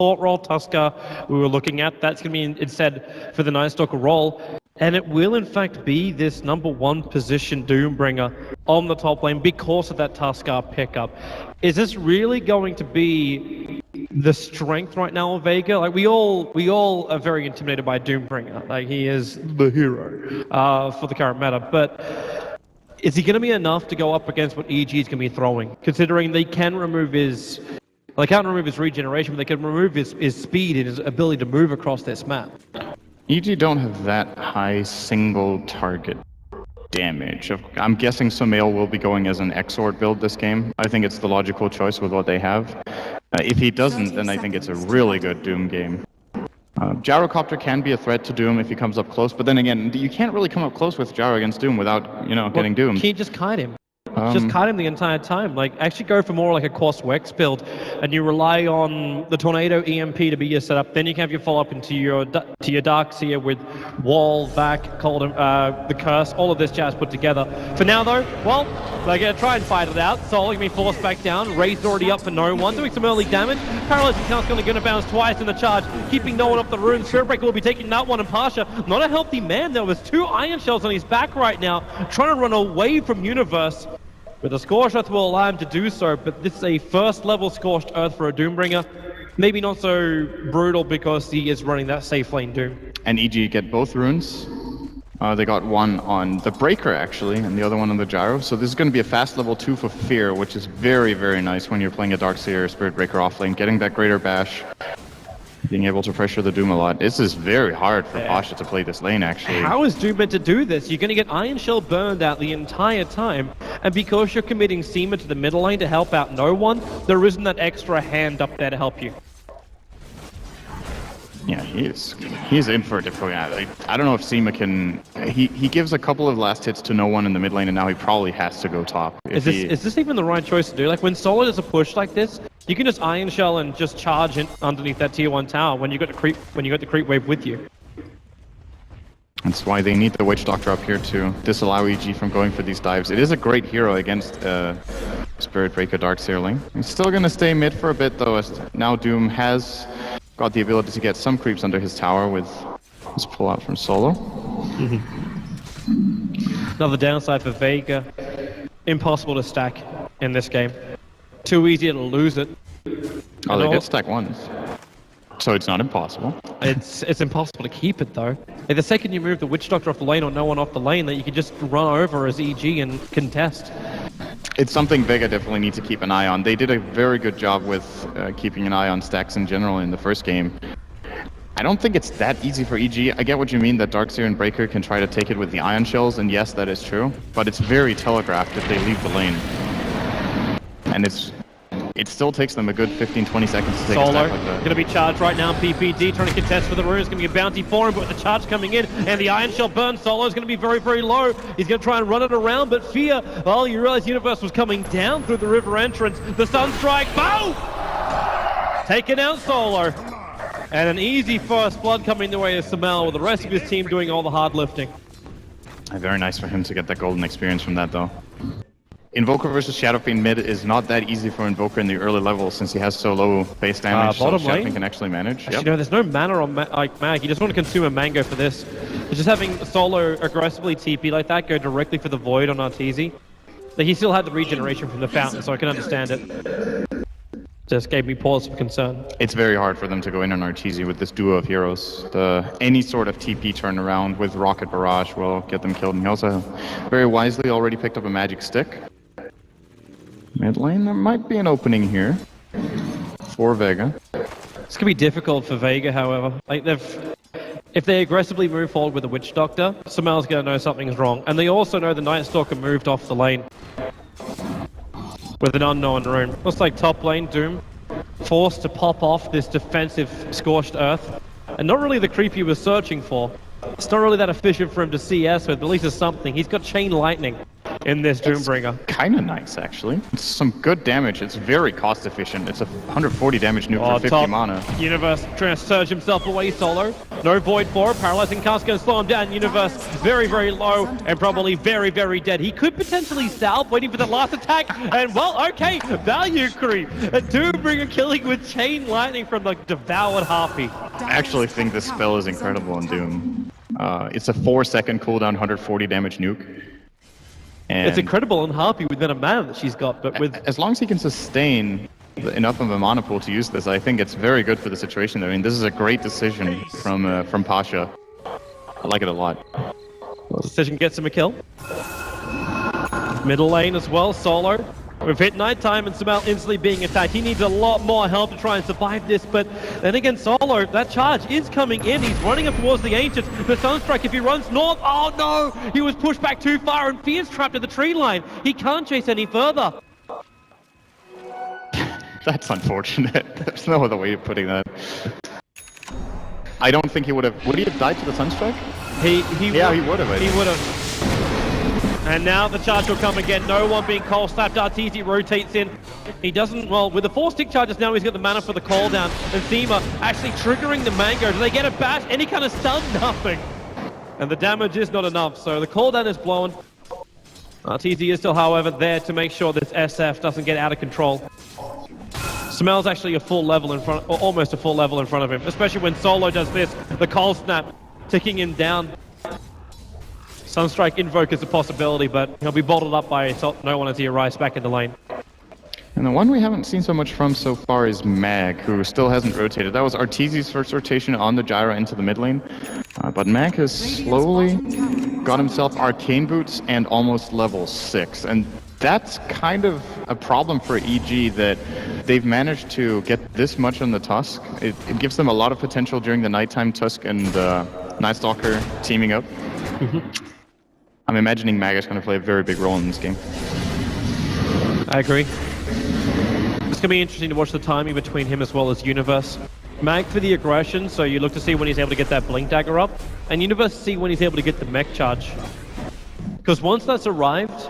support role, Tusker, we were looking at. That's going to be instead for the Night Stalker role. And it will, in fact, be this #1 position Doombringer on the top lane because of that Tusker pickup. Is this really going to be the strength right now of Vega? Like, we all are very intimidated by Doombringer. Like, he is the hero for the current meta. But is he going to be enough to go up against what EG is going to be throwing? Considering they can remove his... Well, they can't remove his regeneration, but they can remove his speed and his ability to move across this map. EG don't have that high single target damage. I'm guessing Sumail will be going as an Exort build this game. I think it's the logical choice with what they have. If he doesn't, then I think it's a really good Doom game. Gyrocopter can be a threat to Doom if he comes up close, but then again, you can't really come up close with Gyro against Doom without, getting doomed. Can you just kite him? Just kite him the entire time. Like, actually go for more like a Core Wex build, and you rely on the Tornado EMP to be your setup. Then you can have your follow-up into your Darkseer with Wall, Vac, the Curse, all of this jazz put together. For now, though, well, they're going to try and fight it out. Soul going to be forced back down. Wraith's already up for no one, doing some early damage. Paralyzing Count's going to bounce twice in the charge, keeping no one off the rune. Spiritbreaker will be taking that one, and Pasha, not a healthy man. There was 2 Iron Shells on his back right now, trying to run away from Universe. But the Scorched Earth will allow him to do so, but this is a first-level Scorched Earth for a Doombringer. Maybe not so brutal because he is running that safe lane Doom. And EG get both runes. They got one on the Breaker, actually, and the other one on the Gyro. So this is going to be a fast level 2 for Fear, which is very, very nice when you're playing a Darkseer or Spirit Breaker off lane. Getting that Greater Bash, being able to pressure the Doom a lot. This is very hard for Pasha to play this lane, actually. How is Doom meant to do this? You're going to get Iron Shell burned out the entire time, and because you're committing Seema to the middle lane to help out no one, there isn't that extra hand up there to help you. Yeah, he's in for a difficult. I don't know if Seema can... He gives a couple of last hits to no one in the mid lane, and now he probably has to go top. Is this even the right choice to do? Like, when Solo does a push like this, you can just Iron Shell and just charge in underneath that tier 1 tower when you got the creep wave with you. That's why they need the Witch Doctor up here to disallow EG from going for these dives. It is a great hero against Spirit Breaker Darkseer lane. He's still going to stay mid for a bit, though, as now Doom has got the ability to get some creeps under his tower with his pull-out from Solo. Another downside for Vega, impossible to stack in this game. Too easy to lose it. Oh, they did stack once. So it's not impossible. It's impossible to keep it, though. Like, the second you move the Witch Doctor off the lane or no one off the lane, that you can just run over as EG and contest. It's something Vega definitely needs to keep an eye on. They did a very good job with keeping an eye on stacks in general in the first game. I don't think it's that easy for EG. I get what you mean, that Darkseer and Breaker can try to take it with the Ion Shells, and yes, that is true. But it's very telegraphed if they leave the lane. And it still takes them a good 15-20 seconds to take a stack like that. Going to be charged right now. PPD trying to contest for the runes. Going to be a bounty for him, but with the charge coming in and the Iron Shell burn, Solo is going to be very, very low. He's going to try and run it around, but Fear, well, you realize Universe was coming down through the river entrance. The Sunstrike, boom! Taking out Solo. And an easy first blood coming the way of Sumail, with the rest of his team doing all the hard lifting. Very nice for him to get that golden experience from that, though. Invoker versus Shadow Fiend mid is not that easy for Invoker in the early levels since he has so low base damage, so Shadow Fiend can actually manage. Actually, no, there's no mana on Mag. You just want to consume a mango for this. But just having Solo aggressively TP like that, go directly for the Void on Arteezy. Like, he still had the regeneration from the fountain, so I can understand it. Just gave me pause for concern. It's very hard for them to go in on Arteezy with this duo of heroes. Any sort of TP turnaround with Rocket Barrage will get them killed. And he also very wisely already picked up a magic stick. Mid lane, there might be an opening here for Vega. It's gonna be difficult for Vega, however. Like, if they aggressively move forward with the Witch Doctor, Sumail's gonna know something's wrong. And they also know the Night Stalker moved off the lane with an unknown rune. Looks like top lane, Doom, forced to pop off this defensive Scorched Earth. And not really the creep he was searching for. It's not really that efficient for him to CS with, but at least it's something. He's got Chain Lightning. in this Doombringer. Kind of nice, actually. It's some good damage. It's very cost efficient. It's a 140 damage nuke for 50 top. mana. Universe trying to surge himself away solo. No void for it. Paralyzing cast going to slow him down. Universe very, very low and probably very, very dead. He could potentially salve, waiting for the last attack. And well, okay, value creep. A Doombringer killing with Chain Lightning from the Devoured Harpy. I actually think this spell is incredible in Doom. It's a 4-second cooldown, 140 damage nuke. And it's incredible on Harpy with the amount of mana that she's got, but with... As long as he can sustain enough of a mana pool to use this, I think it's very good for the situation. I mean, this is a great decision from Pasha. I like it a lot. Decision gets him a kill. Middle lane as well, solo. We've hit nighttime and Sumail instantly being attacked. He needs a lot more help to try and survive this, but then again, Solo, that charge is coming in. He's running up towards the Ancients. The Sunstrike, if he runs north, oh no! He was pushed back too far and Fear's trapped at the tree line. He can't chase any further. That's unfortunate. There's no other way of putting that. I don't think he would have... Would he have died to the Sunstrike? He would have. He would have. And now the charge will come again. No one being cold slapped. Arteezy rotates in. He doesn't, well, with the 4 stick charges now, he's got the mana for the call down. And Thema actually triggering the Mango. Do they get a bash? Any kind of stun? Nothing. And the damage is not enough. So the call down is blown. Arteezy is still, however, there to make sure this SF doesn't get out of control. Sumail's actually a full level in front, or almost a full level in front of him, especially when Solo does this. The cold snap, ticking him down. Sunstrike Invoke is a possibility, but he'll be bottled up by no one as he arrives back in the lane. And the one we haven't seen so much from so far is Mag, who still hasn't rotated. That was Arteezy's first rotation on the Gyra into the mid lane. But Mag has slowly got himself Arcane Boots and almost level 6. And that's kind of a problem for EG, that they've managed to get this much on the Tusk. It gives them a lot of potential during the nighttime Tusk and Night Stalker teaming up. I'm imagining Mag is going to play a very big role in this game. I agree. It's going to be interesting to watch the timing between him as well as Universe. Mag for the aggression, so you look to see when he's able to get that Blink Dagger up, and Universe see when he's able to get the mech charge. Because once that's arrived,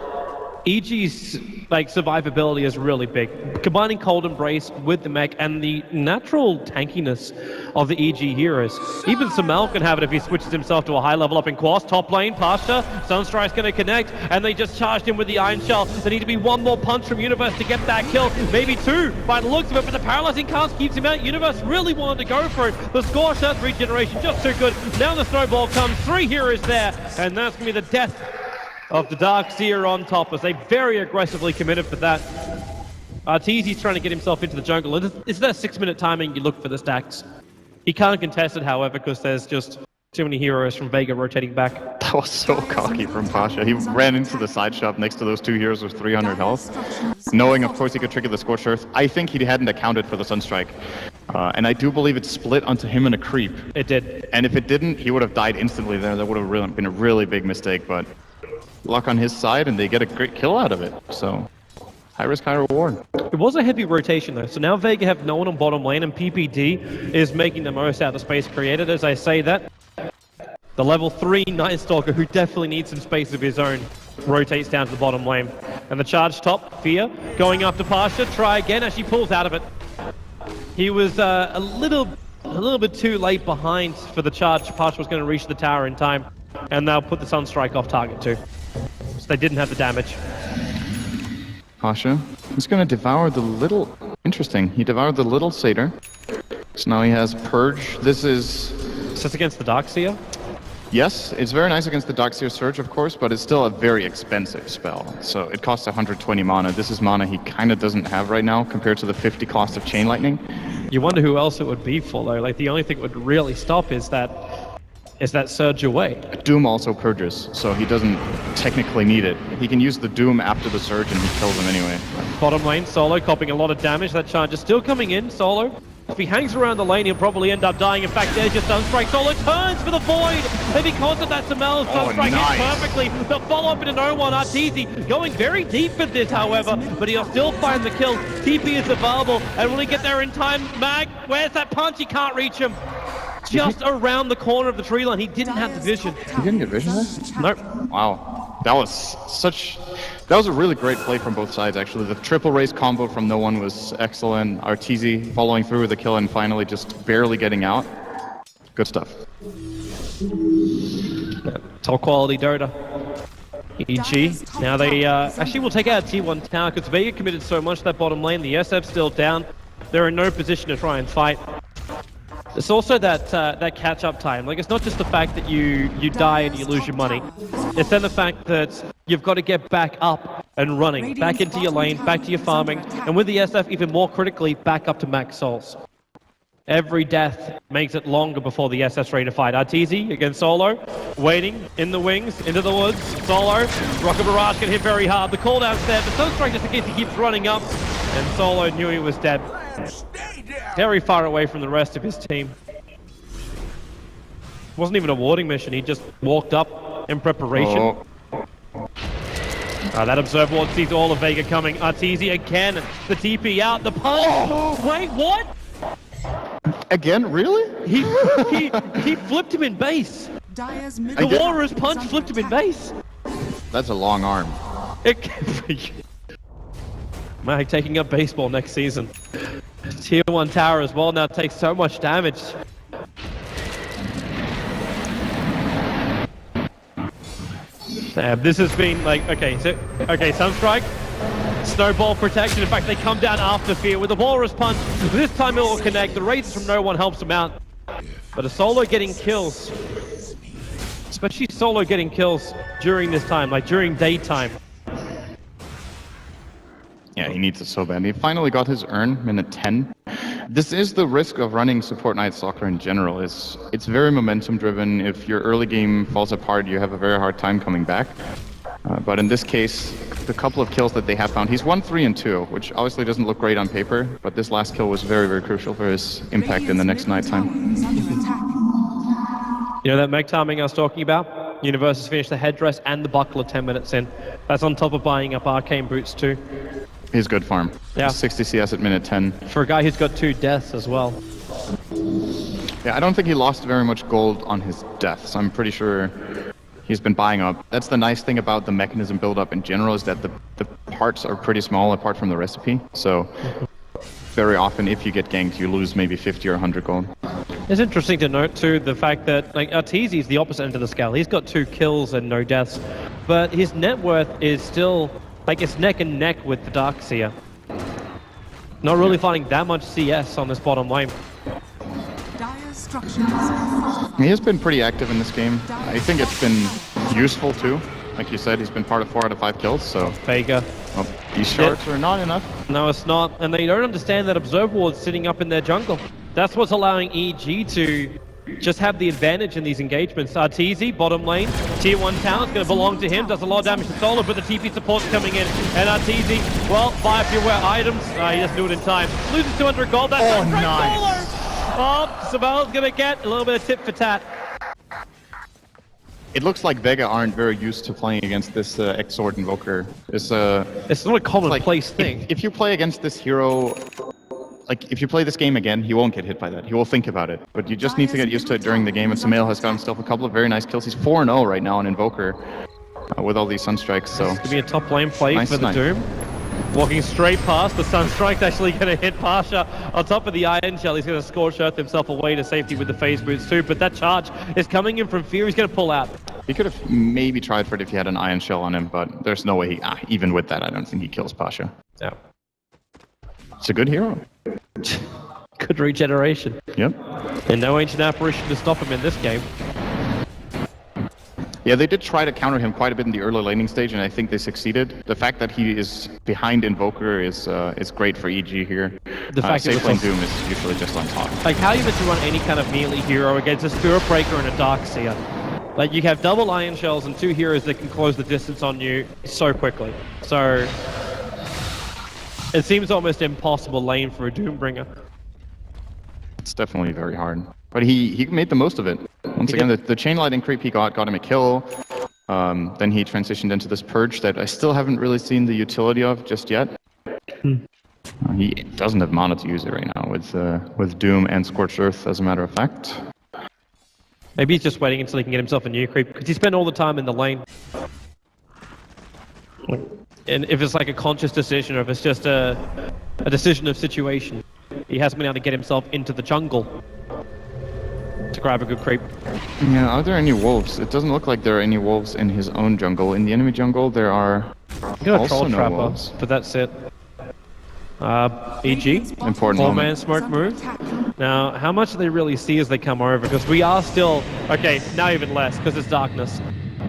EG's survivability is really big. Combining Cold Embrace with the mech and the natural tankiness of the EG heroes. Even Sumail can have it if he switches himself to a high level up in Quas. Top lane, Pasha, Sunstrike's going to connect, and they just charged him with the Iron Shell. There need to be one more punch from Universe to get that kill. Maybe 2 by the looks of it, but the paralyzing cast keeps him out. Universe really wanted to go for it. The Scorch Earth regeneration just too good. Now the snowball comes, 3 heroes there, and that's going to be the death of the Darkseer on top, as they very aggressively committed for that. Arteezy's trying to get himself into the jungle. It's that 6-minute timing you look for the stacks. He can't contest it, however, because there's just too many heroes from Vega rotating back. That was so cocky from Pasha. He ran into the side shop next to those 2 heroes with 300 health, knowing, of course, he could trigger the Scorched Earth. I think he hadn't accounted for the Sunstrike. And I do believe it split onto him and a creep. It did. And if it didn't, he would have died instantly there. That would have been a really big mistake, but luck on his side, and they get a great kill out of it. So, high risk, high reward. It was a heavy rotation, though. So now Vega have no one on bottom lane, and PPD is making the most out of the space created. As I say that, the level 3 Night Stalker, who definitely needs some space of his own, rotates down to the bottom lane. And the charge top, Fear, going after Pasha. Try again as she pulls out of it. He was a little bit too late behind for the charge. Pasha was going to reach the tower in time, and they'll put the Sunstrike off target too. So they didn't have the damage. Pasha is going to devour the little... Interesting. He devoured the little satyr. So now he has Purge. This is... Is this against the Darkseer? Yes, it's very nice against the Darkseer Surge, of course, but it's still a very expensive spell. So it costs 120 mana. This is mana he kind of doesn't have right now compared to the 50 cost of Chain Lightning. You wonder who else it would be for, though. Like, the only thing that would really stop is that Surge away. Doom also purges, so he doesn't technically need it. He can use the Doom after the Surge and he kills him anyway. Bottom lane, Solo copying a lot of damage. That charge is still coming in, Solo. If he hangs around the lane, he'll probably end up dying. In fact, there's your Sunstrike. Solo turns for the Void, and because of that, Sumail's Sunstrike hits perfectly. The follow-up into no one. Arteezy going very deep with this, however, but he'll still find the kill. TP is available, and will he get there in time? Mag, where's that punch? He can't reach him. Just around the corner of the tree line. He didn't have the vision. He didn't get vision there? Nope. Wow. That was a really great play from both sides, actually. The triple race combo from No One was excellent. Arteezy following through with the kill and finally just barely getting out. Good stuff. Top quality Dota. EG. Now they actually will take out T1 tower because Vega committed so much to that bottom lane. The SF's still down. They're in no position to try and fight. It's also that catch-up time. Like, it's not just the fact that you die and you lose your money. It's then the fact that you've got to get back up and running, back into your lane, back to your farming, and with the SF, even more critically, back up to max souls. Every death makes it longer before the SF's ready to fight. Arteezy against Solo, waiting in the wings, into the woods. Solo, Rocket Barrage can hit very hard. The cooldown's there, but Sunstrike just in case he keeps running up, and Solo knew he was dead. Very far away from the rest of his team. Wasn't even a warding mission, he just walked up in preparation. That Observe Ward sees all of Vega coming. Arteezy again, the TP out, the punch. Wait, what? Again, really? He flipped him in base. The Walrus punch flipped him in base. That's a long arm. Mag taking up baseball next season. Tier 1 tower as well now takes so much damage. Damn, this has been like, okay, Sunstrike, snowball protection. In fact, they come down after Fear with the Walrus punch. This time it will connect. The Razors from No One helps him out. But a Solo getting kills, especially Solo getting kills during this time, like during daytime. Yeah, he needs it so bad. He finally got his earn, minute 10. This is the risk of running Support Night Soccer in general. It's very momentum driven. If your early game falls apart, you have a very hard time coming back. But in this case, the couple of kills that they have found, he's 1, 3, and 2, which obviously doesn't look great on paper, but this last kill was very, very crucial for his impact in the next nighttime. You know that meg timing I was talking about? Universe has finished the headdress and the buckler 10 minutes in. That's on top of buying up arcane boots too. He's good farm. Yeah. 60 CS at minute 10. For a guy who's got 2 deaths as well. Yeah, I don't think he lost very much gold on his deaths. I'm pretty sure he's been buying up. That's the nice thing about the mechanism build-up in general, is that the parts are pretty small apart from the recipe. So very often if you get ganked, you lose maybe 50 or 100 gold. It's interesting to note too the fact that like Arteezy is the opposite end of the scale. He's got 2 kills and no deaths, but his net worth is still like it's neck and neck with the Darkseer. Not really finding that much CS on this bottom lane. He has been pretty active in this game. I think it's been useful too. Like you said, he's been part of 4 out of 5 kills, so... Vega. Well, these shards are not enough. No, it's not. And they don't understand that Observe Ward's sitting up in their jungle. That's what's allowing EG to just have the advantage in these engagements. Arteezy, bottom lane, tier 1 tower, is going to belong to him, does a lot of damage to Solo, but the TP support's coming in. And Arteezy, well, buy if you wear items. He doesn't do it in time. Loses 200 gold, that's a great Solo! Oh, Sabel's going to get a little bit of tit for tat. It looks like Vega aren't very used to playing against this X-Sword Invoker. It's not a commonplace thing. If you play against this hero, like, if you play this game again, he won't get hit by that. He will think about it. But you just need to get used to it during the game, and Samael has got himself a couple of very nice kills. He's 4-0 right now on Invoker with all these Sunstrikes, so... It's going to be a top lane play nice for the Doom. Walking straight past, the Sunstrike's actually going to hit Pasha on top of the Iron Shell. He's going to Scorch Earth himself away to safety with the phase boots too, but that charge is coming in from Fear. He's going to pull out. He could have maybe tried for it if he had an Iron Shell on him, but there's no way he... even with that, I don't think he kills Pasha. Yeah. It's a good hero. Good regeneration. Yep. And no Ancient Apparition to stop him in this game. Yeah, they did try to counter him quite a bit in the early laning stage, and I think they succeeded. The fact that he is behind Invoker is great for EG here. The fact safe lane Doom is usually just on top. Like, how are you meant to run any kind of melee hero against a Spirit Breaker and a Darkseer? Like, you have double Iron Shells and 2 heroes that can close the distance on you so quickly. So, it seems almost impossible lane for a Doombringer. It's definitely very hard. But he made the most of it. Once again, the chain lightning creep he got him a kill. Then he transitioned into this purge that I still haven't really seen the utility of just yet. He doesn't have mana to use it right now with Doom and Scorched Earth, as a matter of fact. Maybe he's just waiting until he can get himself a new creep, because he spent all the time in the lane. And if it's like a conscious decision or if it's just a decision of situation, he hasn't been able to get himself into the jungle to grab a good creep. Yeah, are there any wolves? It doesn't look like there are any wolves in his own jungle. In the enemy jungle, there are also no wolves. But that's it. EG, important four-man smoke move. Now, how much do they really see as they come over? Because we are still... Okay, now even less, because it's darkness.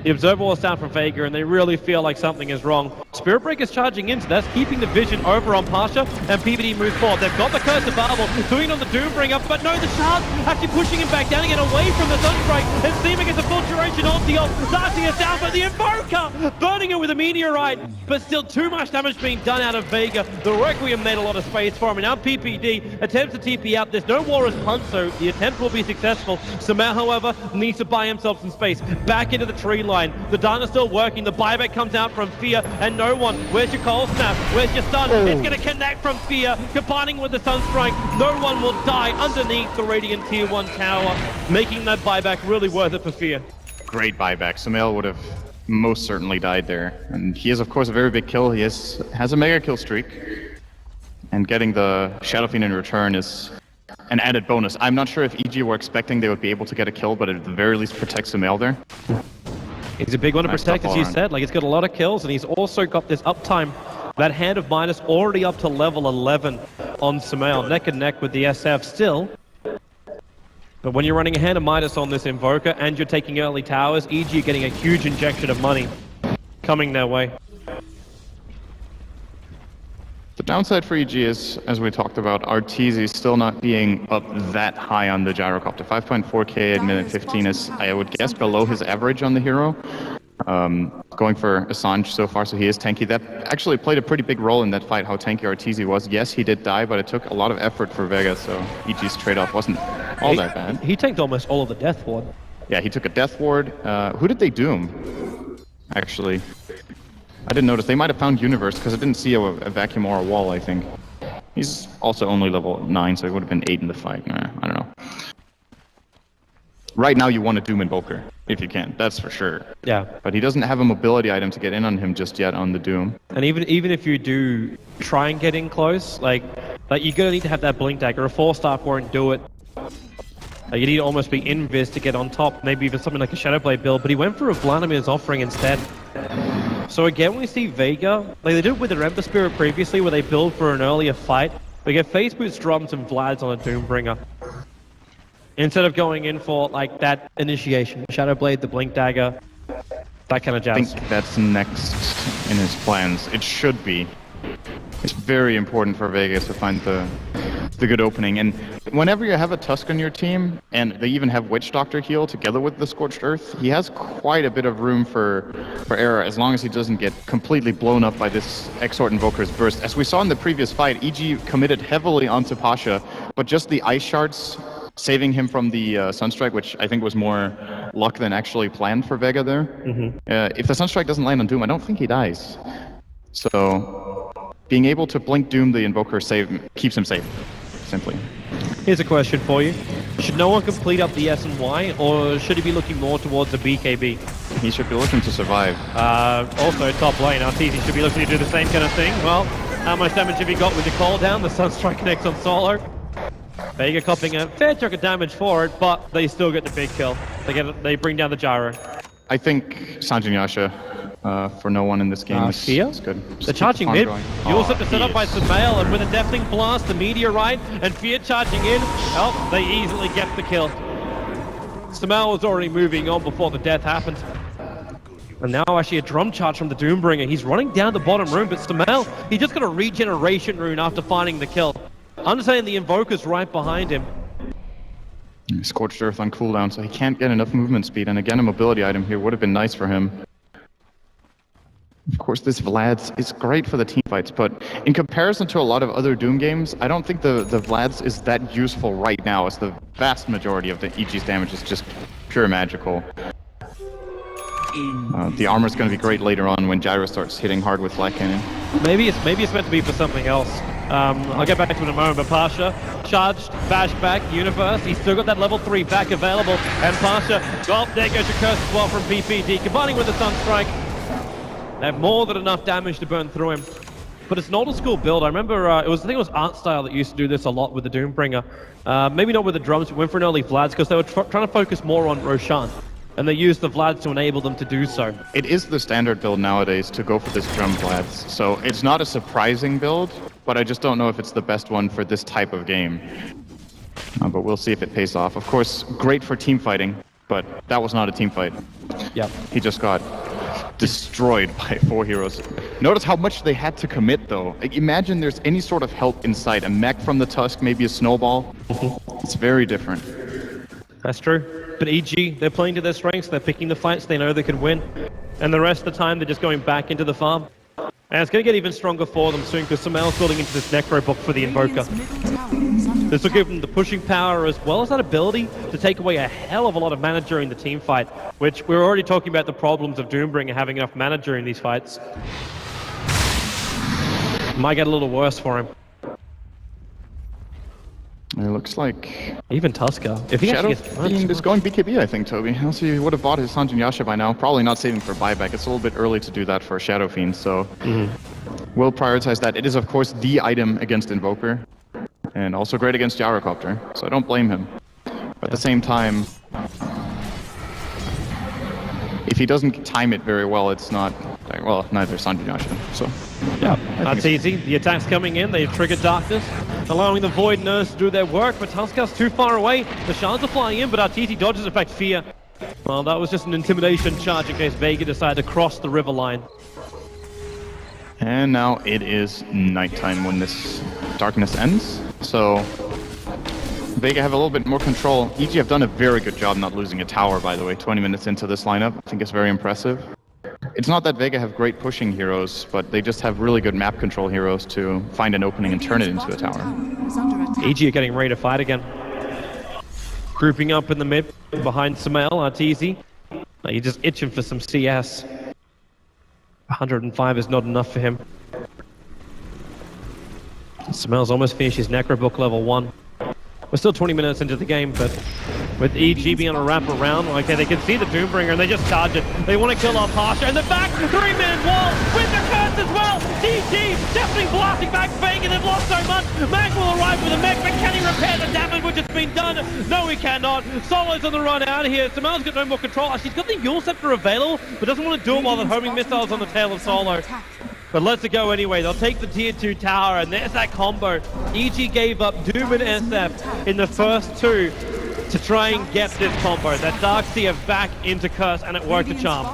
The Observer Wall's down from Vega, and they really feel like something is wrong. Spirit Breaker's charging in, so that's keeping the vision over on Pasha, and PvD moves forward. They've got the Curse of Babel, doing it on the Doombringer, but no, the Shards actually pushing him back down again, away from the Sunstrike, and Seeming is a full duration ulti off. Darcy is down, but the Invoker burning it with a Meteorite, but still too much damage being done out of Vega. The Requiem made a lot of space for him, and now PPD attempts to TP out. There's no Walrus Punch, so the attempt will be successful. Samel, however, needs to buy himself some space. Back into the tree line. The Dana still working. The buyback comes out from Fear, and no one. Where's your Cold Snap? Where's your Stun? It's going to connect from Fear, combining with the Sunstrike. No one will die underneath the Radiant Tier 1 tower, making that buyback really worth it for Fear. Great buyback. Samel would have most certainly died there. And he is, of course, a very big kill. He has a mega kill streak. And getting the Shadow Fiend in return is an added bonus. I'm not sure if EG were expecting they would be able to get a kill, but at the very least protects Samel there. He's a big one to protect, as you said. Like, he's got a lot of kills, and he's also got this uptime. That Hand of Midas already up to level 11 on Samel, neck and neck with the SF still. But when you're running a Hand of Midas on this Invoker, and you're taking early towers, EG getting a huge injection of money coming their way. The downside for EG is, as we talked about, Arteezy still not being up that high on the Gyrocopter. 5.4k at minute 15 is, I would guess, below his average on the hero. Going for Assange so far, so he is tanky. That actually played a pretty big role in that fight, how tanky Arteezy was. Yes, he did die, but it took a lot of effort for Vega, so EG's trade-off wasn't all that bad. He tanked almost all of the Death Ward. Yeah, he took a Death Ward. Who did they doom, actually? I didn't notice. They might have found Universe, because I didn't see a vacuum or a wall, I think. He's also only level 9, so he would have been 8 in the fight. Nah, I don't know. Right now you want to Doom Invoker, if you can, that's for sure. Yeah. But he doesn't have a mobility item to get in on him just yet on the Doom. And even if you do try and get in close, like you're going to need to have that Blink Dagger. A 4-star won't do it. You need to almost be invis to get on top, maybe even something like a Shadowblade build, but he went for a Vladimir's offering instead. So again, we see Vega, like they did with the Ember Spirit previously, where they build for an earlier fight. We get Face Boots, Drums, and Vlads on a Doombringer. Instead of going in for like that initiation, Shadowblade, the Blink Dagger, that kind of jazz. I think that's next in his plans. It should be. It's very important for Vegas to find the good opening. And whenever you have a Tusk on your team, and they even have Witch Doctor heal together with the Scorched Earth, he has quite a bit of room for error, as long as he doesn't get completely blown up by this Exort Invoker's burst. As we saw in the previous fight, EG committed heavily onto Pasha, but just the Ice Shards saving him from the Sunstrike, which I think was more luck than actually planned for Vega there. If the Sunstrike doesn't land on Doom, I don't think he dies. So being able to blink Doom the Invoker keeps him safe, simply. Here's a question for you. Should no one complete up the S and Y, or should he be looking more towards the BKB? He should be looking to survive. Also, top lane, Arteezy should be looking to do the same kind of thing. Well, how much damage have you got with the call down? The Sunstrike connects on solo. Vega copping a fair chunk of damage for it, but they still get the big kill. They bring down the Gyro. I think Sanjin Yasha for no one in this game is good. They're charging mid. You also have to set up by Samel, and with a Deathling Blast, the Meteorite, and Fear charging in. Oh, they easily get the kill. Samel was already moving on before the death happened. And now actually a drum charge from the Doombringer. He's running down the bottom room, but Samel, he just got a regeneration rune after finding the kill. Understanding the Invoker's right behind him. Scorched Earth on cooldown, so he can't get enough movement speed. And again, a mobility item here would have been nice for him. Of course, this Vlad's is great for the teamfights, but in comparison to a lot of other Doom games, I don't think the Vlad's is that useful right now, as the vast majority of the EG's damage is just pure magical. The armor's going to be great later on when Gyro starts hitting hard with Flat Cannon. Maybe it's meant to be for something else. I'll get back to it in a moment, but Pasha charged, bashed back, Universe. He's still got that level 3 back available, and Pasha, well, there goes your curse as well from PPD, combining with the Sunstrike. They have more than enough damage to burn through him. But it's an older school build. I remember I think it was Artstyle that used to do this a lot with the Doombringer. Maybe not with the drums, but went for an early Vlads because they were trying to focus more on Roshan. And they used the Vlads to enable them to do so. It is the standard build nowadays to go for this drum Vlads. So it's not a surprising build, but I just don't know if it's the best one for this type of game. But we'll see if it pays off. Of course, great for team fighting, but that was not a team fight. Yep. He just got destroyed by 4 heroes. Notice how much they had to commit, though. Like, imagine there's any sort of help inside. A mech from the Tusk, maybe a snowball. It's very different. That's true. But EG, they're playing to their strengths. They're picking the fights they know they can win. And the rest of the time, they're just going back into the farm. And it's going to get even stronger for them soon because Sumail's building into this Necro book for the Invoker. This will give them the pushing power as well as that ability to take away a hell of a lot of mana during the team fight, which we're already talking about the problems of Doombringer having enough mana during these fights. Might get a little worse for him. It looks like even Tusker. If he Shadow actually gets Fiend is going BKB, I think, Toby. Else he would have bought his Sanjin Yasha by now. Probably not saving for buyback. It's a little bit early to do that for Shadow Fiend, so we'll prioritize that. It is, of course, the item against Invoker, and also great against Gyrocopter, so I don't blame him. But at the same time, if he doesn't time it very well, it's not... Well, neither Sanjin Yasha, so... Yeah, that's easy. The attack's coming in. They've triggered Darkness, allowing the Void Nurse to do their work, but Tuskar's too far away. The shards are flying in, but Arteezy dodges, in fact, Fear. Well, that was just an intimidation charge in case Vega decided to cross the river line. And now it is nighttime when this darkness ends, so Vega have a little bit more control. EG have done a very good job not losing a tower, by the way, 20 minutes into this lineup. I think it's very impressive. It's not that Vega have great pushing heroes, but they just have really good map control heroes to find an opening and turn it into a tower. EG are getting ready to fight again. Grouping up in the mid behind Sumail, Arteezy. You're just itching for some CS. 105 is not enough for him. Sumail's almost finished his Necrobook level 1. We're still 20 minutes into the game, but with EG being able to wrap around, okay, they can see the Doombringer and they just charge it. They want to kill our Pasha, and the back 3-man wall with the curse as well. DG definitely blasting back Vega, they've lost so much. Mag will arrive with a mech, but can he repair the damage which has been done? No, he cannot. Solo's on the run out of here. Sumail's got no more control. She's got the Yule Scepter available, but doesn't want to do it while the homing missile's on the tail of Solo. But lets it go anyway. They'll take the tier 2 tower, and there's that combo. EG gave up Doom and SF in the first 2 to try and get this combo. That Darkseer back into Curse, and it worked a charm.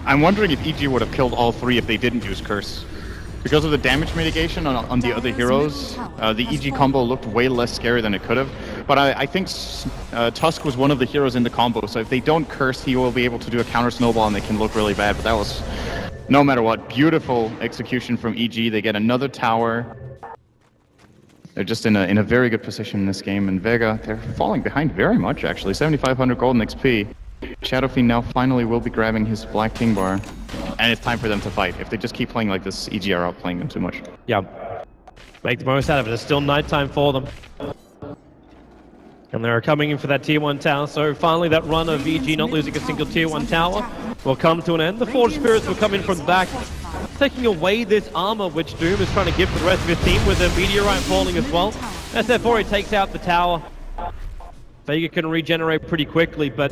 I'm wondering if EG would have killed all 3 if they didn't use Curse. Because of the damage mitigation on the other heroes, the EG combo looked way less scary than it could have. But I think Tusk was one of the heroes in the combo, so if they don't Curse, he will be able to do a counter snowball and they can look really bad. But that was... No matter what, beautiful execution from EG. They get another tower. They're just in a very good position in this game. And Vega, they're falling behind very much, actually. 7,500 golden XP. Shadow Fiend now finally will be grabbing his Black King bar. And it's time for them to fight. If they just keep playing like this, EG are outplaying them too much. Yeah. Make the most out of it. It's still nighttime for them. And they're coming in for that tier 1 tower, so finally that run of EG not losing a single tier 1 tower will come to an end. The Forge Spirits will come in from the back, taking away this armor which Doom is trying to give to the rest of his team with a Meteorite falling as well. SF4 takes out the tower. Vega can regenerate pretty quickly, but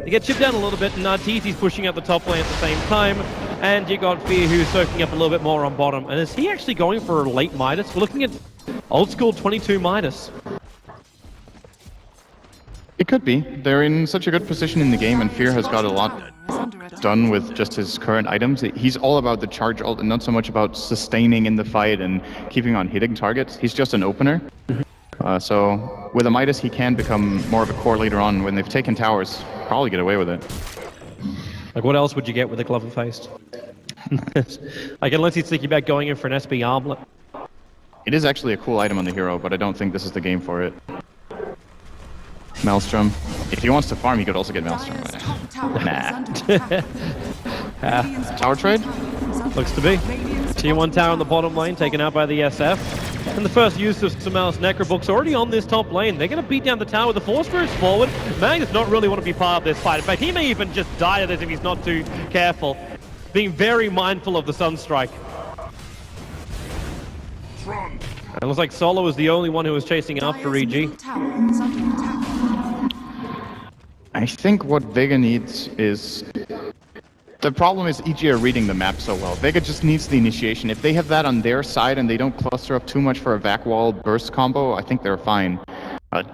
they get chipped down a little bit, and Arteezy's pushing up the top lane at the same time. And you got Fear who's soaking up a little bit more on bottom. And is he actually going for a late Midas? We're looking at old school 22 Midas. It could be. They're in such a good position in the game, and Fear has got a lot done with just his current items. He's all about the charge ult and not so much about sustaining in the fight and keeping on hitting targets. He's just an opener. So with a Midas, he can become more of a core later on. When they've taken towers, probably get away with it. Like, what else would you get with a Glove and Faced? Like, unless he's thinking about going in for an SB armlet. It is actually a cool item on the hero, but I don't think this is the game for it. Maelstrom. If he wants to farm, he could also get Maelstrom. Nah. Tower trade? Looks to be. Tier 1 tower on the bottom lane, taken out by the SF. And the first use of Sumail's Necrobook's already on this top lane. They're going to beat down the tower with the Force Spirits forward. Mag does not really want to be part of this fight. In fact, he may even just die of this if he's not too careful. being very mindful of the Sunstrike. It looks like Solo is the only one who was chasing after EG. I think what Vega needs is... The problem is EG are reading the map so well. Vega just needs the initiation. If they have that on their side and they don't cluster up too much for a vac wall burst combo, I think they're fine.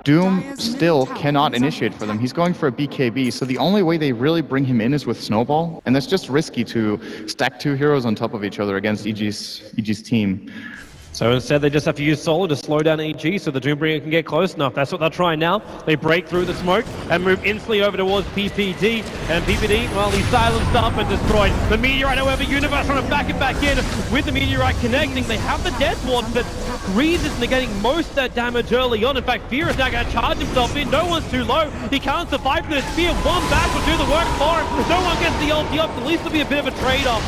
Doom still cannot initiate for them. He's going for a BKB, so the only way they really bring him in is with Snowball, and that's just risky to stack 2 heroes on top of each other against EG's team. So instead, they just have to use Solo to slow down EG so the Doombringer can get close enough. That's what they're trying now. They break through the smoke and move instantly over towards PPD. And PPD, well, he's silenced up and destroyed. The Meteorite, however, Universe trying to back it back in with the Meteorite connecting. They have the Death Ward, but Greaves is negating most of that damage early on. In fact, Fear is now going to charge himself in. No one's too low. He can't survive with his Spear. One back will do the work for him. No one gets the ulti up. At least it'll be a bit of a trade-off.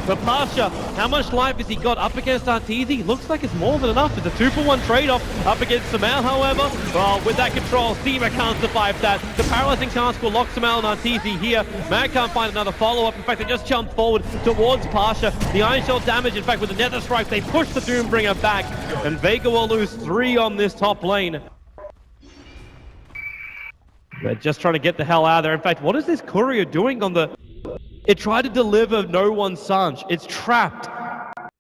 But Pasha, how much life has he got up against Arteezy? Looks like it's more than enough. It's a 2-for-1 trade-off up against Samal, however. Well, with that control, Seema can't survive that. The paralyzing cast will lock Samal and Arteezy here. Mag can't find another follow-up. In fact, they just jumped forward towards Pasha. The Iron Shell damage, in fact, with the Nether Strike, they push the Doombringer back. And Vega will lose 3 on this top lane. They're just trying to get the hell out of there. In fact, what is this courier doing on the... It tried to deliver no one Sanj. It's trapped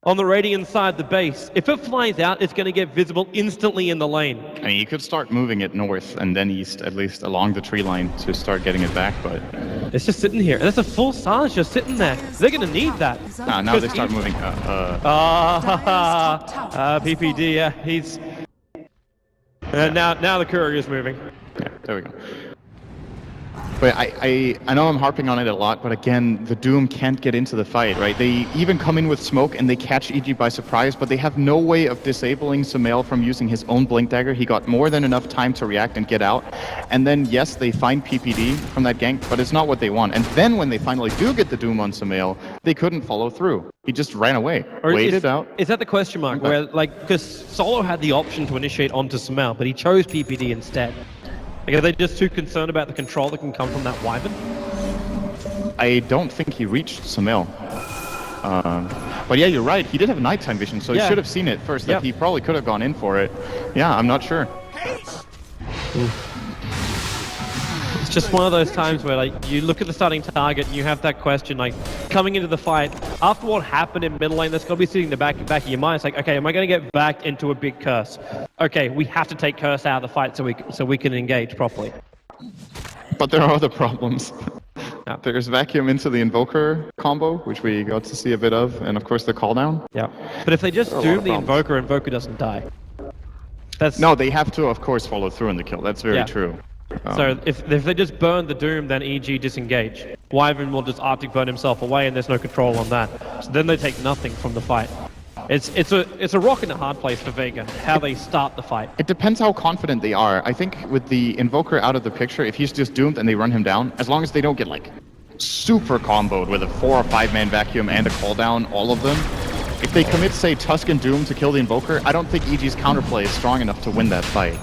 on the Radiant side the base. If it flies out, it's going to get visible instantly in the lane. I mean, you could start moving it north and then east, at least along the tree line to start getting it back, but... It's just sitting here. And that's a full Sanj just sitting there. They're going to need that. Now they start moving. PPD, yeah, he's... Now the courier is moving. Yeah, there we go. But I know I'm harping on it a lot, but again, the Doom can't get into the fight, right? They even come in with smoke and they catch EG by surprise, but they have no way of disabling Sumail from using his own Blink Dagger. He got more than enough time to react and get out. And then, yes, they find PPD from that gank, but it's not what they want. And then when they finally do get the Doom on Sumail, they couldn't follow through. He just ran away, waited out. Is that the question mark? Where, like, because Solo had the option to initiate onto Sumail, but he chose PPD instead. Like, are they just too concerned about the control that can come from that Wyvern? I don't think he reached Sumail. But yeah, you're right. He did have nighttime vision, so he should have seen it first. Like, he probably could have gone in for it. Yeah, I'm not sure. It's just one of those times where, like, you look at the starting target and you have that question, like, coming into the fight, after what happened in middle lane, that's got to be sitting in the back of your mind. It's like, okay, am I going to get backed into a big curse? Okay, we have to take curse out of the fight so we can engage properly. But there are other problems. There's vacuum into the Invoker combo, which we got to see a bit of, and of course the call down. Yeah, but if they just doom the Invoker doesn't die. No, they have to, of course, follow through on the kill. That's very true. So if they just burn the Doom, then EG disengage. Wyvern will just Arctic burn himself away, and there's no control on that. So then they take nothing from the fight. It's a rock in a hard place for Vega, how they start the fight. It depends how confident they are. I think with the Invoker out of the picture, if he's just doomed and they run him down, as long as they don't get like super comboed with a 4 or 5 man vacuum and a call down, all of them, if they commit, say, Tusk and Doom to kill the Invoker, I don't think EG's counterplay is strong enough to win that fight.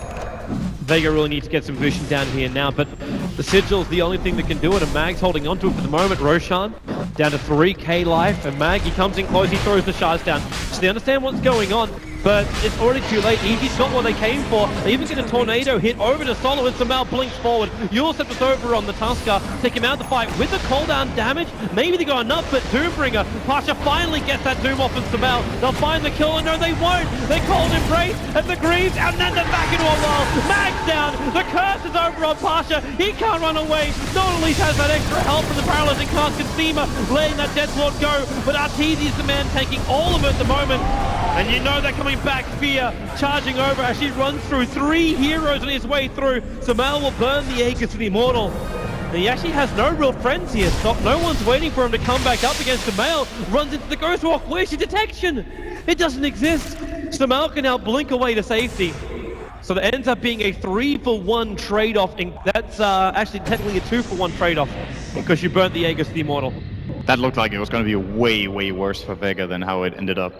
Vega really needs to get some vision down here now, but the Sigil's the only thing that can do it, and Mag's holding onto it for the moment. Roshan down to 3k life, and Mag, he comes in close, he throws the shards down. So they understand what's going on, but it's already too late. EG's got what they came for. They even get a tornado hit over to Solo, and Samal blinks forward. Yulsep was over on the Tusker, take him out of the fight with the cooldown damage. Maybe they got enough, but Doombringer, Pasha finally gets that Doom off of Samal. They'll find the kill, and no, they won't. They called Embrace, and the Greaves, and then they're back into a wall. Mag's down, the curse is over on Pasha. He can't run away. Not only has that extra help from the paralyzing cast and Seema letting that Death Lord go, but Arteezy is the man taking all of it at the moment. And you know they're coming back. Fear charging over as she runs through 3 heroes on his way through. Samal will burn the Aegis to the Immortal. And he actually has no real friends here. No one's waiting for him to come back up against Samal. Runs into the Ghost Walk. Where's your detection? It doesn't exist. Samal can now blink away to safety. So that ends up being a 3-for-1 trade-off. And that's actually technically a 2-for-1 trade-off because you burnt the Aegis to the Immortal. That looked like it was going to be way, way worse for Vega than how it ended up.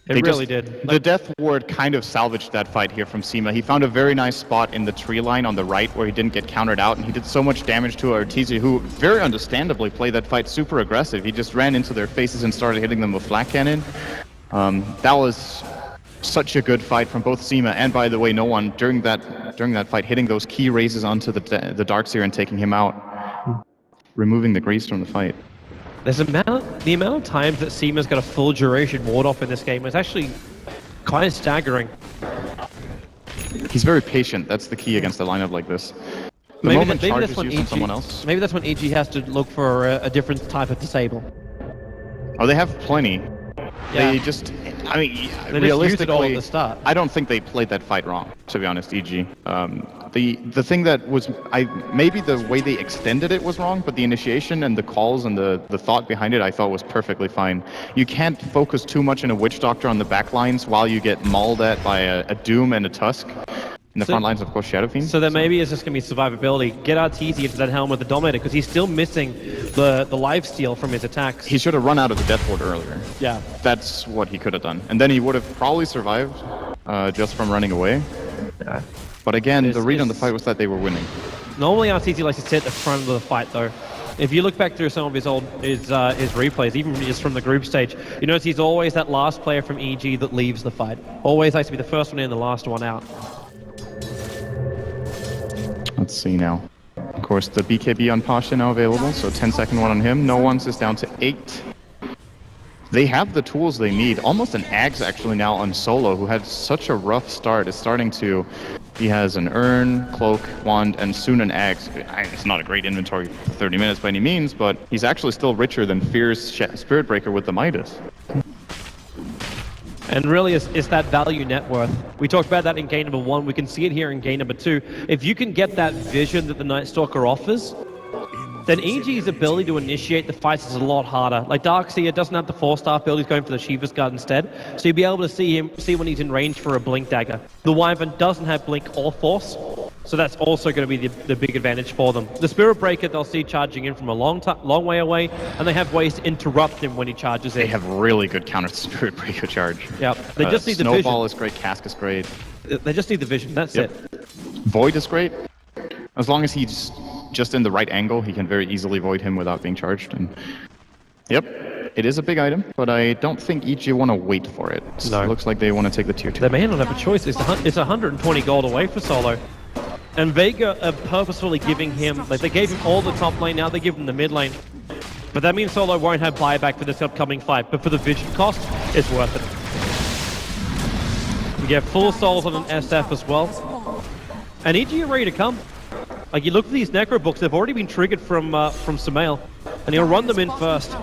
It really did. The Death Ward kind of salvaged that fight here from Seema. He found a very nice spot in the tree line on the right where he didn't get countered out, and he did so much damage to Arteezy, who very understandably played that fight super aggressive. He just ran into their faces and started hitting them with flak cannon. That was such a good fight from both Seema and, by the way, no one during that fight hitting those key raises onto the Darkseer and taking him out, removing the Grease from the fight. The amount of times that Seema's got a full duration ward off in this game is actually kind of staggering. He's very patient. That's the key against a lineup like this. Maybe that's when someone else. Maybe that's when EG has to look for a different type of disable. Oh, they have plenty. Yeah. They just, I mean, they realistically, just used it all at the start. I don't think they played that fight wrong, to be honest, EG. The thing that was, maybe the way they extended it was wrong, but the initiation and the calls and the thought behind it I thought was perfectly fine. You can't focus too much in a Witch Doctor on the back lines while you get mauled at by a Doom and a Tusk. In the front lines, of course, Shadow Fiend. So then maybe it's just going to be survivability. Get Arteezy into that helm with the Dominator, because he's still missing the lifesteal from his attacks. He should have run out of the Death Ward earlier. Yeah. That's what he could have done. And then he would have probably survived just from running away. Yeah. But again, the read on the fight was that they were winning. Normally Arteezy likes to sit at the front of the fight, though. If you look back through some of his replays, even just from the group stage, you notice he's always that last player from EG that leaves the fight. Always likes to be the first one in, the last one out. Let's see now. Of course, the BKB on Pasha now available, so 10-second one on him. No one's is down to 8. They have the tools they need. Almost an Axe actually now on Solo, who had such a rough start. Is starting to... He has an Urn, Cloak, Wand, and soon an Axe. It's not a great inventory for 30 minutes by any means, but he's actually still richer than Fear's Spirit Breaker with the Midas. And really, it's that value net worth. We talked about that in game number 1. We can see it here in game number 2. If you can get that vision that the Night Stalker offers, then EG's ability to initiate the fights is a lot harder. Like Darkseer doesn't have the 4-star build, he's going for the Shiva's Guard instead. So you'll be able to see when he's in range for a Blink Dagger. The Wyvern doesn't have Blink or Force, so that's also going to be the big advantage for them. The Spirit Breaker they'll see charging in from a long way away, and they have ways to interrupt him when he charges in. They have really good counter Spirit Breaker charge. Yeah, they just need the vision. Snowball is great, Cask is great. They just need the vision, that's it. Void is great. As long as he's just in the right angle, he can very easily void him without being charged. And yep, it is a big item, but I don't think EG want to wait for it. No. It looks like they want to take the tier 2. They may not have a choice. It's 120 gold away for Solo. And Vega are purposefully giving him, like they gave him all the top lane, now they give him the mid lane. But that means Solo won't have buyback for this upcoming fight, but for the vision cost, it's worth it. You get full souls on an SF as well. And EG are ready to come. Like, you look for these Necro books, they've already been triggered from Sumail, and he'll run them in first.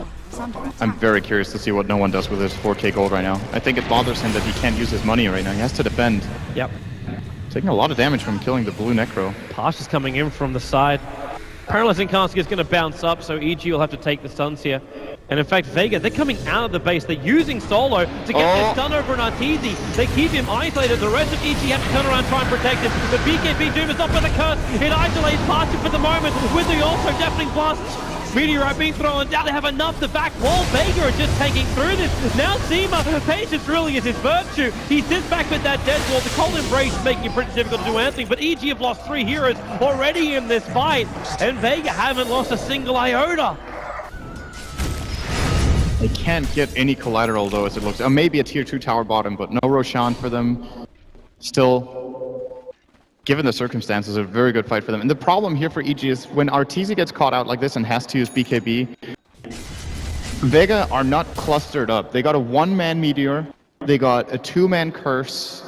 I'm very curious to see what no one does with his 4k gold right now. I think it bothers him that he can't use his money right now. He has to defend. Yep. Taking a lot of damage from killing the blue Necro. Pasha's coming in from the side. Paralyzing Cask is going to bounce up, so EG will have to take the stuns here. And in fact, Vega, they're coming out of the base. They're using Solo to get their stun over an Arteezy. They keep him isolated. The rest of EG have to turn around and try and protect him. But BKB Doom is up with a curse. It isolates Pasha for the moment. With the also deafening blast. Meteorite being thrown down. They have enough to back wall. Vega are just taking through this. Now Seema, patience really is his virtue. He sits back with that dead wall. The cold embrace is making it pretty difficult to do anything. But EG have lost 3 heroes already in this fight. And Vega haven't lost a single iota. They can't get any collateral though, as it looks. Maybe a tier 2 tower bottom, but no Roshan for them. Still, given the circumstances, a very good fight for them. And the problem here for EG is when Arteezy gets caught out like this and has to use BKB, Vega are not clustered up. They got a 1-man Meteor, they got a 2-man Curse,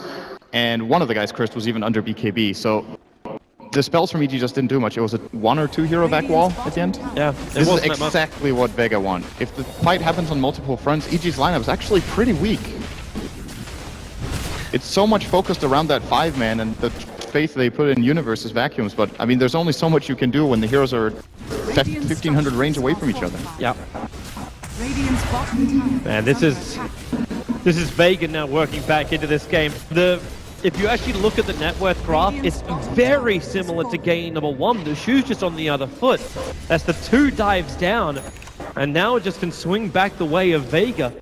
and one of the guys cursed was even under BKB. So the spells from EG just didn't do much. It was a 1 or 2 hero back wall at the end. Yeah, this is exactly what Vega want. If the fight happens on multiple fronts, EG's lineup is actually pretty weak. It's so much focused around that 5-man and the faith they put in universe's vacuums, but I mean, there's only so much you can do when the heroes are 1500 range away from each other. Yeah. Man, this is Vega now working back into this game. If you actually look at the net worth graph, it's very similar to game number 1. The shoe's just on the other foot. That's the 2 dives down, and now it just can swing back the way of Vega.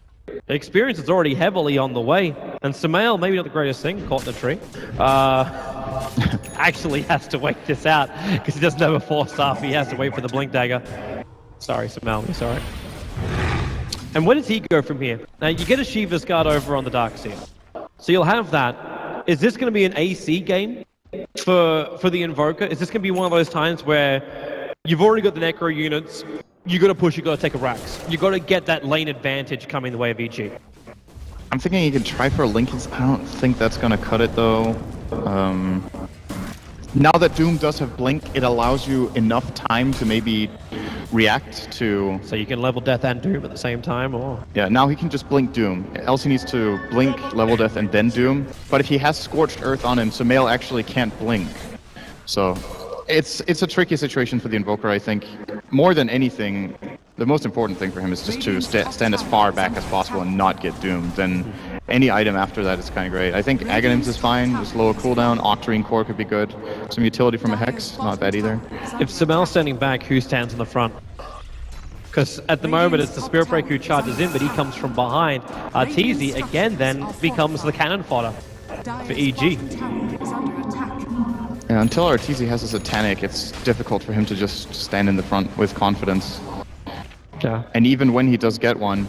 Experience is already heavily on the way, and Sumail, maybe not the greatest thing, caught in a tree, actually has to wait this out, because he doesn't have a 4-star, he has to wait for the Blink Dagger. Sorry, Sumail, sorry. And where does he go from here? Now, you get a Shiva's Guard over on the Darkseer, so you'll have that. Is this going to be an AC game for the Invoker? Is this going to be one of those times where you've already got the Necro units, you got to push, you got to take a Rax. You got to get that lane advantage coming the way of EG. I'm thinking you can try for Lincoln's. I don't think that's going to cut it, though. Now that Doom does have Blink, it allows you enough time to maybe react to... So you can level Death and Doom at the same time, or...? Yeah, now he can just Blink Doom. Else he needs to Blink, level Death, and then Doom. But if he has Scorched Earth on him, Sumail actually can't Blink. So... It's a tricky situation for the Invoker, I think. More than anything, the most important thing for him is just to stand as far back as possible and not get doomed. Then any item after that is kind of great. I think Aghanims is fine, just lower cooldown. Octarine Core could be good. Some utility from a Hex, not bad either. If Sumail's standing back, who stands in the front? Because at the moment it's the Spirit Breaker who charges in, but he comes from behind. Arteezy, again, then becomes the cannon fodder for EG. Yeah, until Arteezy has his Satanic, it's difficult for him to just stand in the front with confidence. Yeah. And even when he does get one,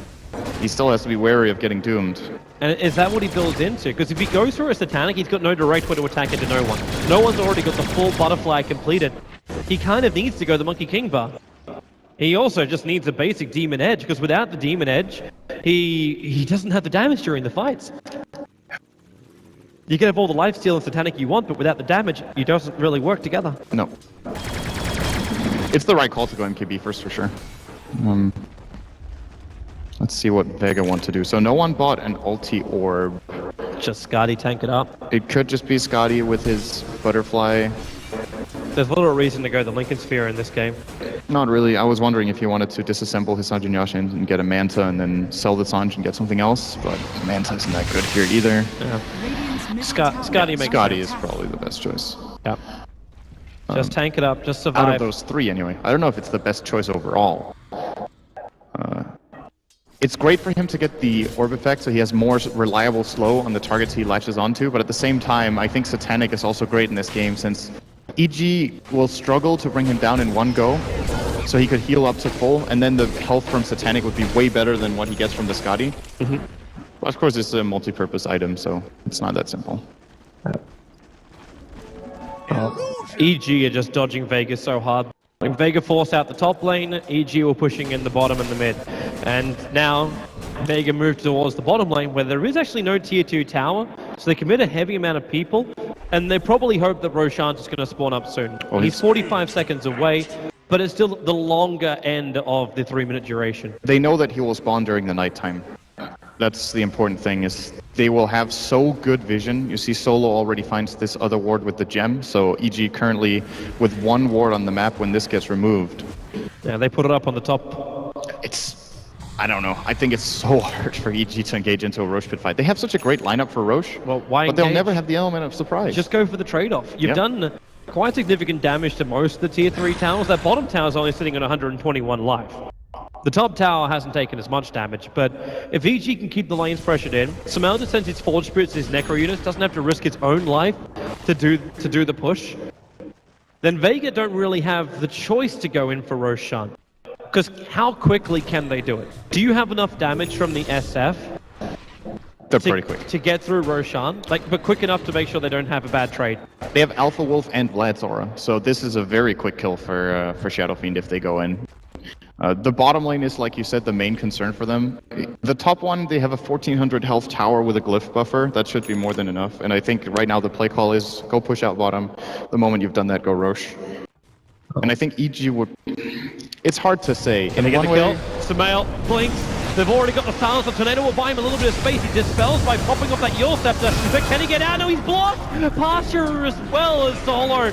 he still has to be wary of getting doomed. And is that what he builds into? Because if he goes through a Satanic, he's got no direct way to attack into no one. No one's already got the full Butterfly completed. He kind of needs to go the Monkey King bar. He also just needs a basic Demon Edge, because without the Demon Edge, he doesn't have the damage during the fights. You can have all the lifesteal and Satanic you want, but without the damage, it doesn't really work together. No. It's the right call to go MKB first, for sure. Let's see what Vega want to do. So no one bought an ulti orb. Just Scotty tank it up. It could just be Scotty with his Butterfly. There's little reason to go the Lincoln Sphere in this game. Not really. I was wondering if he wanted to disassemble his Sanjin Yashin and get a Manta and then sell the Sanj and get something else, but Manta isn't that good here either. Yeah. Scotty makes Scotty is probably the best choice. Yep. Just tank it up, just survive. Out of those three, anyway. I don't know if it's the best choice overall. It's great for him to get the orb effect, so he has more reliable slow on the targets he latches onto, but at the same time, I think Satanic is also great in this game, since EG will struggle to bring him down in one go, so he could heal up to full, and then the health from Satanic would be way better than what he gets from the Scotty. Well, of course, it's a multi-purpose item, so it's not that simple. EG are just dodging Vega so hard. When Vega forced out the top lane, EG were pushing in the bottom and the mid. And now, Vega moved towards the bottom lane, where there is actually no tier 2 tower, so they commit a heavy amount of people, and they probably hope that Roshan is going to spawn up soon. Well, he's 45 seconds away, but it's still the longer end of the 3-minute duration. They know that he will spawn during the nighttime. That's the important thing, is they will have so good vision. You see Solo already finds this other ward with the gem, so EG currently with one ward on the map when this gets removed. Yeah, they put it up on the top. I don't know. I think it's so hard for EG to engage into a Roche pit fight. They have such a great lineup for Roche, well, why but they'll never have the element of surprise. Just go for the trade-off. You've done quite significant damage to most of the tier 3 towers. That bottom tower is only sitting at 121 life. The top tower hasn't taken as much damage, but if EG can keep the lanes pressured in, Sumail just sends his Forge Spirits, his Necro units, doesn't have to risk its own life to do the push, then Vega don't really have the choice to go in for Roshan. Because how quickly can they do it? Do you have enough damage from the SF? They're pretty quick. To get through Roshan, but quick enough to make sure they don't have a bad trade. They have Alpha Wolf and Vlad's Aura, so this is a very quick kill for Shadow Fiend if they go in. The bottom lane is, like you said, the main concern for them. The top one, they have a 1400 health tower with a glyph buffer. That should be more than enough. And I think right now the play call is go push out bottom. The moment you've done that, go Roche. And I think EG would... It's hard to say. Can they get the kill? Sumail blinks. They've already got the silence. The Tornado will buy him a little bit of space. He dispels by popping off that Yule Scepter. But can he get out? No, he's blocked! Pasture as well as Solo.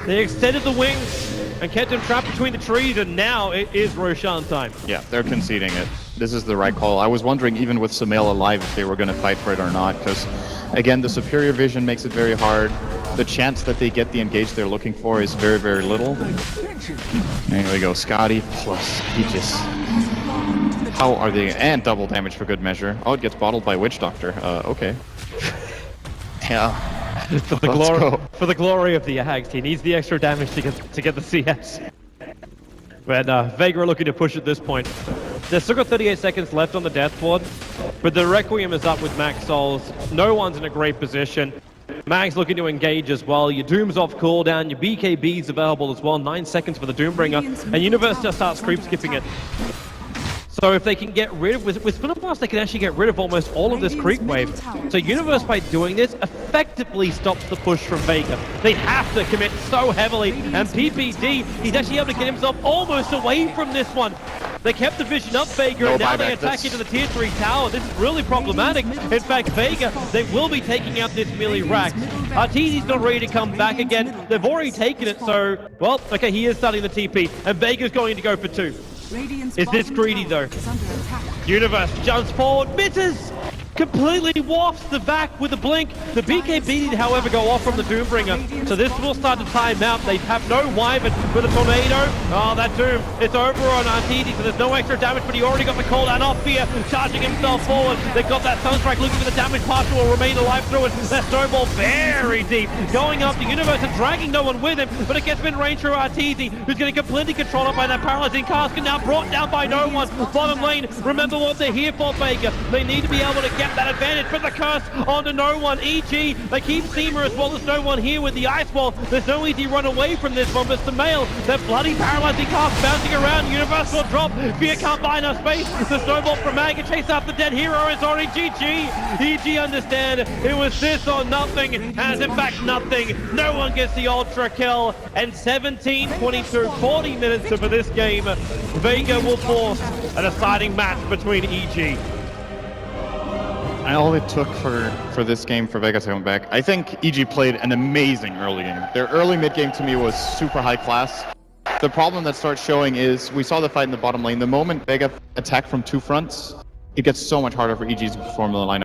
They extended the wings and kept him trapped between the trees, and now it is Roshan time. Yeah, they're conceding it. This is the right call. I was wondering, even with Sumail alive, if they were going to fight for it or not, because, again, the superior vision makes it very hard. The chance that they get the engage they're looking for is very, very little. There we go, Scotty plus Aegis. How are they? And double damage for good measure. Oh, it gets bottled by Witch Doctor. Okay. Yeah. For the glory of the Ags, he needs the extra damage to get the CS. But Vega are looking to push at this point. They've still got 38 seconds left on the death board, but the Requiem is up with max souls. No one's in a great position. Mag's looking to engage as well. Your Doom's off cooldown, your BKB's available as well. 9 seconds for the Doombringer, and Universe just starts creep skipping it. So if they can get rid of, with Spinner Blast, they can actually get rid of almost all of this creep wave. So Universe, by doing this, effectively stops the push from Vega. They have to commit so heavily, and PPD, he's actually able to get himself almost away from this one. They kept the vision up, Vega, and now they attack into the tier 3 tower. This is really problematic. In fact, Vega, they will be taking out this melee rack. Arteezy's not ready to come back again. They've already taken it, so, well, okay, he is starting the TP, and Vega's going to go for 2. Is this greedy though? Universe jumps forward, misses! Completely wafts the back with a blink. The BKB did, however, go off from the Doombringer. So this will start to time out. They have no Wyvern with a Tornado. Oh, that Doom. It's over on Arteezy, so there's no extra damage, but he already got the cooldown off Fear, charging himself forward. They've got that Sunstrike looking for the damage pass will remain alive through it. That Snowball very deep. Going up the Universe and dragging no one with him, but it gets mid-range through Arteezy, who's getting completely controlled up by that Paralyzing Cask, and now brought down by no one. Bottom lane, remember what they're here for, Vega. They need to be able to get that advantage, but the curse onto no one. EG, they keep Seamer as well. There's no one here with the ice wall. There's no easy run away from this one, but Samael, that bloody Paralyzing Cask bouncing around. Universal drop. Fear can't buy enough space. The snowball from Mag and chase after dead hero is already GG. EG understand it was this or nothing, as in fact nothing. No one gets the ultra kill, and 17-22, 40 minutes for this game. Vega will force a deciding match between EG. And all it took for this game for Vega to come back, I think EG played an amazing early game. Their early mid game to me was super high class. The problem that starts showing is we saw the fight in the bottom lane. The moment Vega attacked from 2 fronts, it gets so much harder for EG to perform in the lineup.